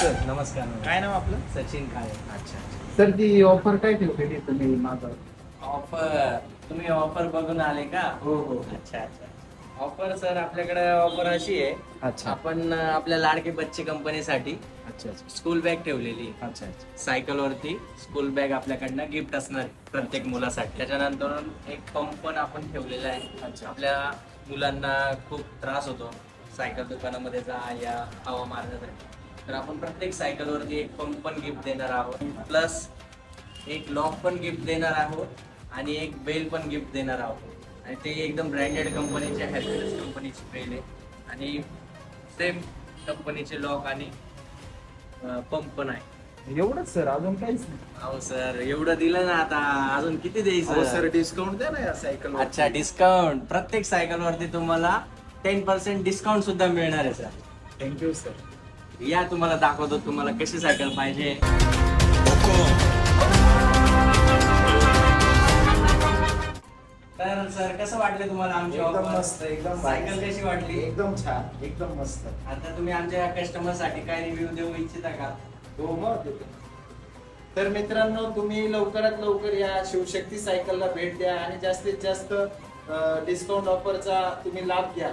Sir. नमस्कार. काय नाव आपलं? सचिन काळे. अच्छा. सर ती ऑफर काय ठेवलेली तुम्ही माझा? ऑफर तुम्ही ऑफर बघून आले का? हो हो. अच्छा अच्छा. ऑफर सर आपल्याकडे ऑफर अशी आहे. अच्छा आपण आपल्या लाडके बच्चे कंपनीसाठी अच्छा अच्छा स्कूल बॅग ठेवलेली. अच्छा अच्छा सायकल वरती स्कूल बॅग आपल्याकडनं गिफ्ट असणार आहे प्रत्येक मुलासाठी. त्याच्यानंतर एक पंप पण आपण ठेवलेला आहे. अच्छा. आपल्या मुलांना खूप त्रास होतो सायकल दुकानामध्ये जा या हवा मारण्यासाठी, तर आपण प्रत्येक सायकल वरती एक पंप पण गिफ्ट देणार आहोत, प्लस एक लॉक पण गिफ्ट देणार आहोत आणि एक बेल पण गिफ्ट देणार आहोत. आणि ते एकदम ब्रँडेड कंपनीचे हॅपीनेस कंपनीची बेल आहे आणि सेम कंपनीचे लॉक आणि पंप पण आहे. एवढंच सर, अजून काहीच नाही. अहो सर एवढं दिलं ना, आता अजून किती हो द्यायचं सर, डिस्काउंट द्या ना या सायकल. अच्छा डिस्काउंट प्रत्येक सायकल वरती तुम्हाला 10% डिस्काउंट सुद्धा मिळणार आहे सर. Thank you sir. या तुम्हाला दाखवतो तुम्हाला कशी सायकल पाहिजे. तर सर कसं वाटलं तुम्हाला आमची एकदम ऑफर? मस्त, एकदम सायकल कशी वाटली? एकदम छान, एकदम मस्त. आता तुम्ही आमच्या कस्टमर साठी काय रिव्ह्यू देऊ इच्छिता का? हो मग देतो. तर मित्रांनो, तुम्ही लवकरात लवकर या शिवशक्ती सायकलला भेट द्या आणि जास्तीत जास्त डिस्काउंट ऑफरचा तुम्ही लाभ घ्या.